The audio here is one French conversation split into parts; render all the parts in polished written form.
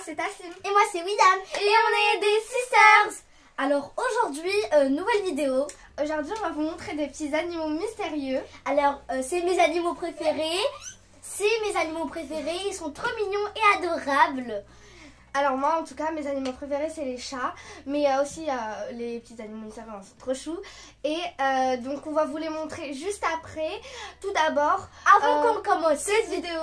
c'est Tassim. Et moi c'est William. Et on est des sisters. Alors aujourd'hui, nouvelle vidéo. Aujourd'hui on va vous montrer des petits animaux mystérieux. Alors c'est mes animaux préférés. Ils sont trop mignons et adorables. Alors moi en tout cas mes animaux préférés c'est les chats. Mais il y a aussi les petits animaux mystérieux, c'est trop chou. Et donc on va vous les montrer juste après. Tout d'abord, avant qu'on commence cette vidéo,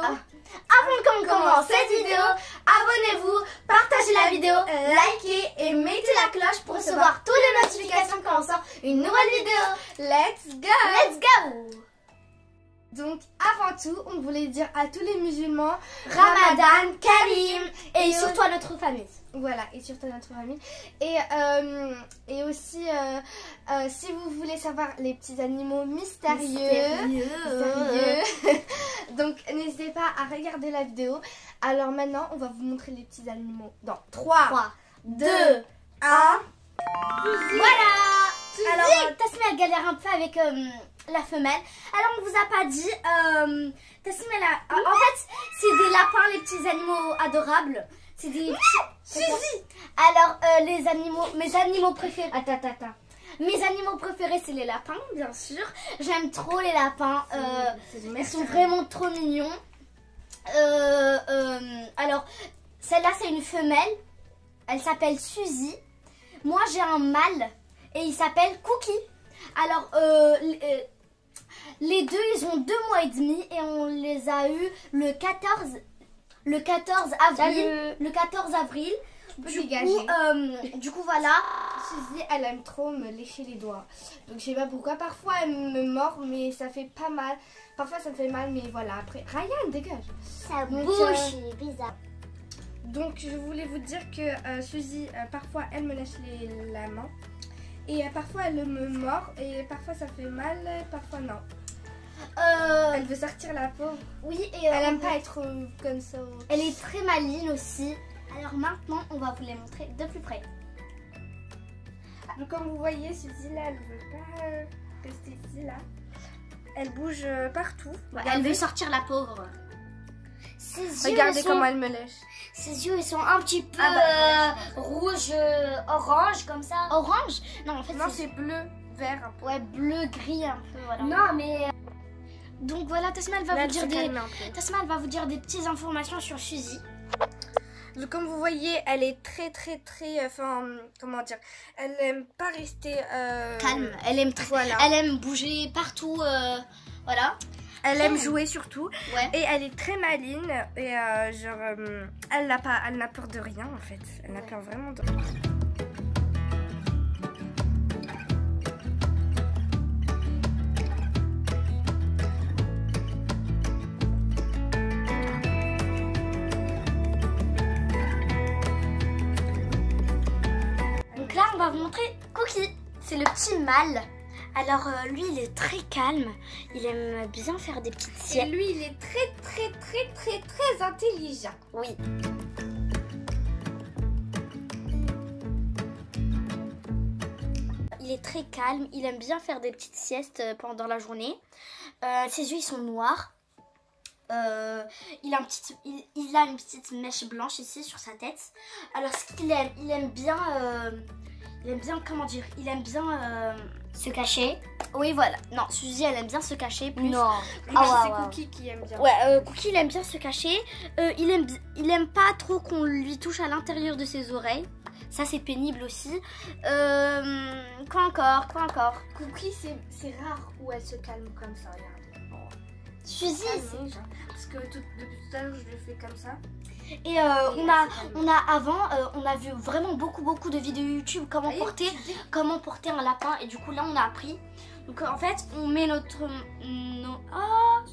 abonnez-vous, partagez la vidéo, likez et mettez la cloche pour recevoir toutes les notifications quand on sort une nouvelle vidéo. Let's go! Let's go! Donc avant tout, on voulait dire à tous les musulmans Ramadan Karim et surtout à notre famille. Voilà, et surtout à notre famille. Et aussi, si vous voulez savoir les petits animaux mystérieux. Donc n'hésitez pas à regarder la vidéo. Alors maintenant, on va vous montrer les petits animaux dans 3, 2, 1. Voilà. Alors, Tassim elle galère un peu avec la femelle. Alors on vous a pas dit, Tassim elle a... En fait c'est des lapins, les petits animaux adorables. C'est des petits... Suzy. Alors mes animaux préférés... Attends. Mes animaux préférés c'est les lapins bien sûr. J'aime trop les lapins. Ils sont vraiment trop mignons. Alors celle-là c'est une femelle. Elle s'appelle Suzy. Moi j'ai un mâle et il s'appelle Cookie. Alors les deux ils ont 2 mois et demi et on les a eu le 14 avril. Le 14 avril. Du coup voilà. Suzy elle aime trop me lécher les doigts. Donc je sais pas pourquoi. Parfois elle me mord mais ça fait pas mal. Parfois ça me fait mal mais voilà. Après Ryan dégage. Ça Donc, bouge, c'est bizarre. Donc je voulais vous dire que Suzy parfois elle me lèche la main. Et parfois elle me mord et parfois ça fait mal, parfois non. Elle veut sortir la pauvre. Oui, et elle aime pas être comme ça. Elle est très maligne aussi. Alors maintenant, on va vous les montrer de plus près. Donc comme vous voyez, Suzy là, elle veut pas rester ici là. Elle bouge partout. Elle veut sortir la pauvre. Regardez comment elle me lèche. Ses yeux ils sont un petit peu rouge, orange comme ça. Orange? Non, en fait c'est bleu, vert un peu. Ouais, bleu, gris un peu. Voilà. Non, mais donc voilà, Tassim elle va vous dire des petites informations sur Suzy. Donc, comme vous voyez, elle est très, comment dire, elle aime pas rester calme. Elle aime bouger partout, voilà. Elle aime jouer surtout. Ouais. Et elle est très maligne. Et elle n'a peur de rien en fait. Elle n'a peur vraiment de rien. Donc là, on va vous montrer Cookie. C'est le petit mâle. Alors lui il est très calme, il aime bien faire des petites siestes. Et lui il est très intelligent. Oui. Il est très calme, il aime bien faire des petites siestes pendant la journée. Ses yeux ils sont noirs. Il a une petite mèche blanche ici sur sa tête. Alors ce qu'il aime, il aime bien comment dire, il aime bien se cacher. Oui voilà, non Suzy elle aime bien se cacher plus. Non, c'est Cookie qui aime bien. Ouais, Cookie il aime bien se cacher. Il aime pas trop qu'on lui touche à l'intérieur de ses oreilles. Ça c'est pénible aussi. Quoi encore? Cookie c'est rare où elle se calme comme ça, regarde. Suzy parce que depuis tout à l'heure je le fais comme ça. Et on a vu vraiment beaucoup de vidéos YouTube comment porter un lapin et du coup là on a appris. Donc en fait on met oh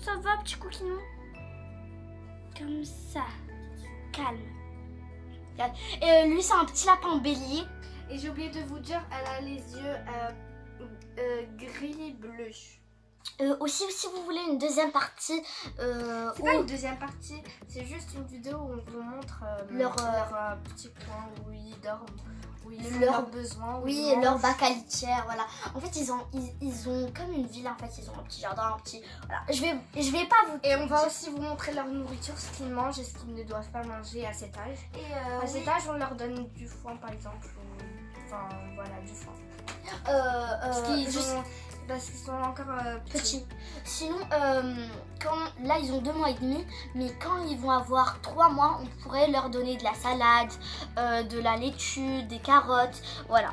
ça va petit coquinou. Comme ça. Calme. Et lui c'est un petit lapin bélier. Et j'ai oublié de vous dire, elle a les yeux gris bleu. Aussi, si vous voulez une deuxième partie, c'est pas une deuxième partie, c'est juste une vidéo où on vous montre leur petit coin où ils dorment, où ils font leurs besoins. Oui, leur bac à litière, voilà. En fait, ils ont comme une ville, en fait, ils ont un petit jardin, un petit... Voilà. Je vais pas vous... Et on va aussi vous montrer leur nourriture, ce qu'ils mangent et ce qu'ils ne doivent pas manger à cet âge. Et à cet âge, on leur donne du foin, par exemple. Enfin, voilà, du foin. Parce qu'ils sont encore petits. Sinon, là ils ont 2 mois et demi, mais quand ils vont avoir 3 mois, on pourrait leur donner de la salade, de la laitue, des carottes, voilà.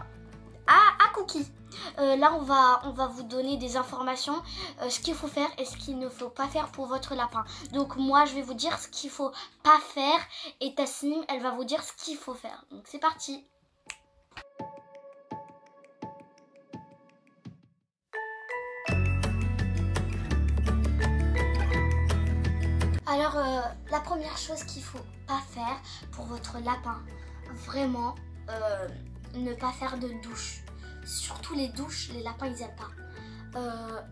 À Cookie. Là on va vous donner des informations, ce qu'il faut faire et ce qu'il ne faut pas faire pour votre lapin. Donc moi je vais vous dire ce qu'il faut pas faire et Tasnim elle va vous dire ce qu'il faut faire. Donc c'est parti. Alors, la première chose qu'il faut pas faire pour votre lapin, vraiment, ne pas faire de douche. Surtout les douches, les lapins ils aiment pas.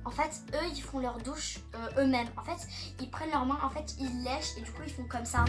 En fait, eux ils font leur douche eux-mêmes. En fait, ils prennent leurs mains, en fait ils lèchent et du coup ils font comme ça.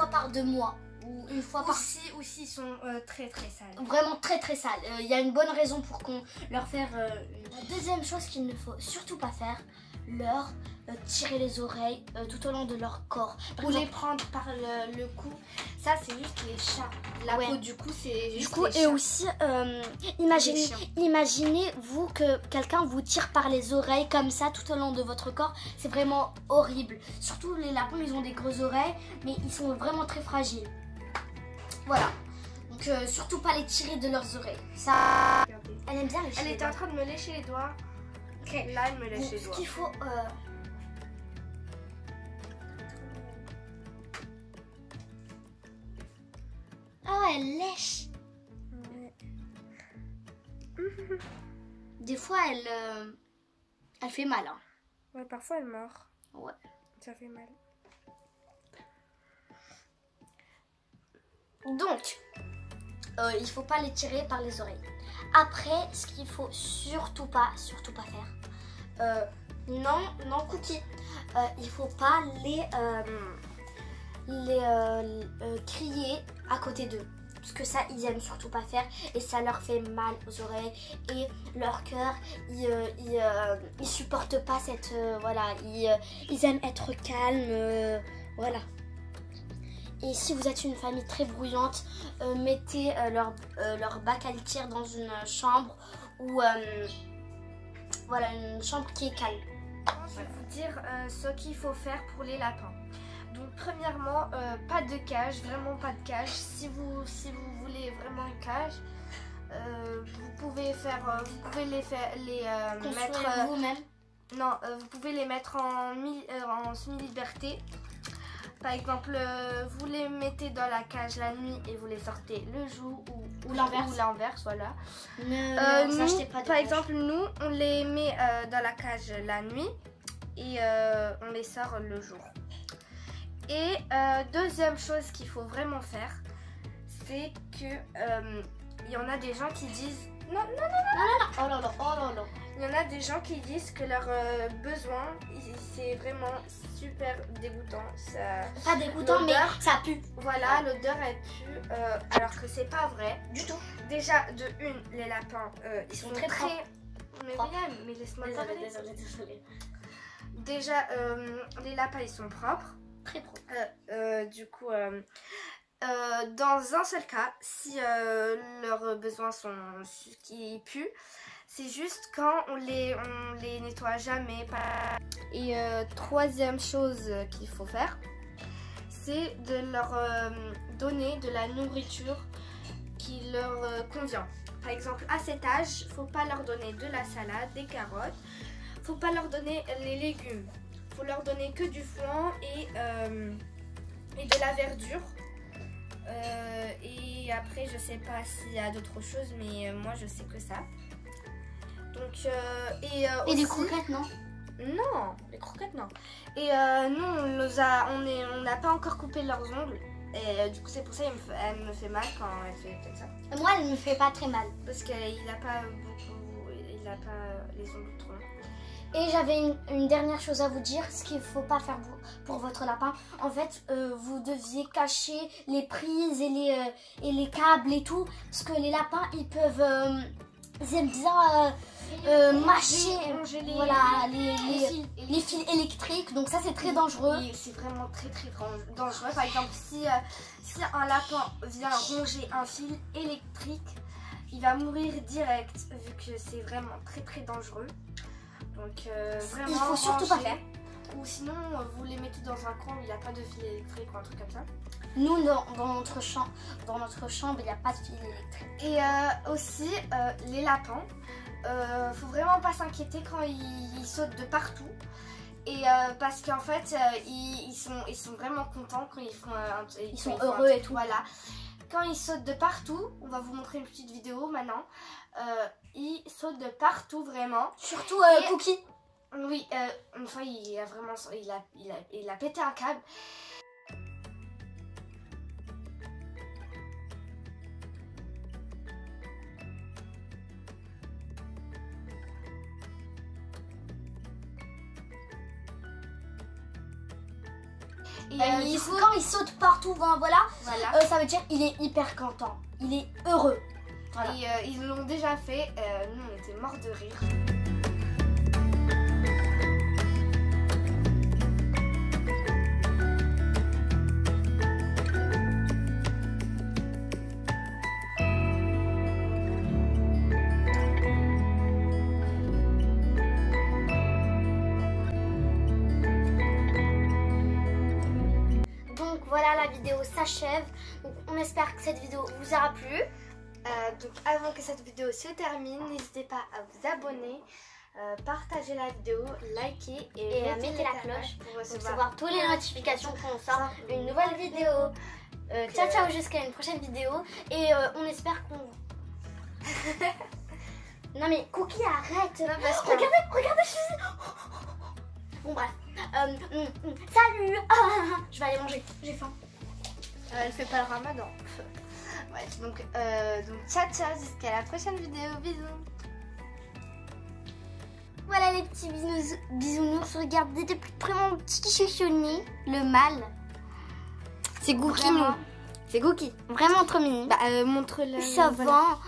Par 2 mois ou une fois par... Aussi ils sont très sales. Vraiment très sales. Il y a une bonne raison pour qu'on leur fasse... La deuxième chose qu'il ne faut surtout pas faire, leur tirer les oreilles tout au long de leur corps. Ou les prendre par le cou. Ça c'est juste les chats. La peau du cou c'est juste les chats. Et aussi, imaginez vous que quelqu'un vous tire par les oreilles comme ça tout au long de votre corps. C'est vraiment horrible. Surtout les lapins ils ont des grosses oreilles mais ils sont vraiment très fragiles. Voilà. Donc surtout pas les tirer de leurs oreilles. Ça... Elle aime bien lécher. Elle était en train de me lécher les doigts. Okay. Là elle me lèche les doigts. Ce qu'il faut... Ah, elle lèche. Des fois, elle fait mal. Hein. Ouais, parfois elle mord. Ouais. Ça fait mal. Donc, il faut pas les tirer par les oreilles. Après, ce qu'il faut surtout pas faire. Non, Cookie. Il faut pas les crier à côté d'eux. Parce que ça, ils aiment surtout pas faire et ça leur fait mal aux oreilles et leur cœur, ils supportent pas cette... voilà, ils aiment être calmes, voilà. Et si vous êtes une famille très bruyante, mettez leur bac à litière dans une chambre ou voilà, une chambre qui est calme. Je vais vous dire ce qu'il faut faire pour les lapins. Donc premièrement, pas de cage, vraiment pas de cage. Si vous voulez vraiment une cage, vous pouvez mettre vous-même. Non, vous pouvez les mettre en semi-liberté. Par exemple, vous les mettez dans la cage la nuit et vous les sortez le jour ou l'inverse, voilà. Par exemple, nous, on les met dans la cage la nuit et on les sort le jour. Et deuxième chose qu'il faut vraiment faire, c'est que il y en a des gens qui disent non. Oh là là. Il y en a des gens qui disent que leurs besoins, c'est vraiment super dégoûtant. Pas dégoûtant, mais ça pue. Voilà, l'odeur elle pue, alors que c'est pas vrai du tout. Déjà, de une, les lapins, ils sont très propres. Mais William, mais laisse-moi parler. Désolée. Déjà, les lapins, ils sont propres. Très propres. Du coup, dans un seul cas, si leurs besoins sont qui puent, c'est juste quand on les nettoie jamais. Et troisième chose qu'il faut faire, c'est de leur donner de la nourriture qui leur convient. Par exemple, à cet âge, faut pas leur donner de la salade, des carottes, faut pas leur donner les légumes. faut leur donner que du foin et de la verdure. Et après, je sais pas s'il y a d'autres choses, mais moi je sais que ça. Donc, et aussi, des croquettes, non? Non, les croquettes, non. Et nous, on n'a pas encore coupé leurs ongles. Et du coup, c'est pour ça qu'elle me fait mal quand elle fait comme ça. Moi, elle me fait pas très mal. Parce qu'il n'a pas les ongles trop longs. Et j'avais une dernière chose à vous dire, ce qu'il ne faut pas faire pour votre lapin. En fait, vous deviez cacher les prises et les câbles et tout. Parce que les lapins, ils peuvent... ils aiment bien mâcher les fils électriques. Donc ça, c'est très dangereux. C'est vraiment très dangereux. Par exemple, si un lapin vient ronger un fil électrique, il va mourir direct, vu que c'est vraiment très dangereux. Donc vraiment, il faut surtout pas faire. Ou sinon, vous les mettez dans un coin où il n'y a pas de fil électrique ou un truc comme ça. Nous, dans notre chambre, il n'y a pas de fil électrique. Et aussi, les lapins, faut vraiment pas s'inquiéter quand ils sautent de partout. Et parce qu'en fait, ils sont vraiment contents quand ils font ils sont heureux et tout. Voilà. Quand ils sautent de partout, on va vous montrer une petite vidéo maintenant. Ils sautent de partout vraiment. Surtout Cookie. Oui, une fois il a pété un câble. Et quand il saute partout, voilà. Ça veut dire qu'il est hyper content. Il est heureux. Voilà. Et ils l'ont déjà fait. Nous, on était morts de rire. Voilà, la vidéo s'achève. Donc on espère que cette vidéo vous aura plu. Donc avant que cette vidéo se termine, n'hésitez pas à vous abonner, partager la vidéo, liker et mettez la cloche pour recevoir toutes les notifications qu'on sort une nouvelle vidéo. Ciao ciao, jusqu'à une prochaine vidéo. Et on espère qu'on... Non mais Cookie, arrête. Non, parce que... Regardez, je suis... Bon bref. Salut. Je vais aller manger, j'ai faim. Elle fait pas le ramadan. Ouais, donc ciao ciao, jusqu'à la prochaine vidéo, bisous. Voilà les petits bisounours, regardez de plus près mon petit chouchouni, le mâle. C'est Gookie, nous. C'est Gookie, vraiment trop mignon. Bah montre-le. Ça va.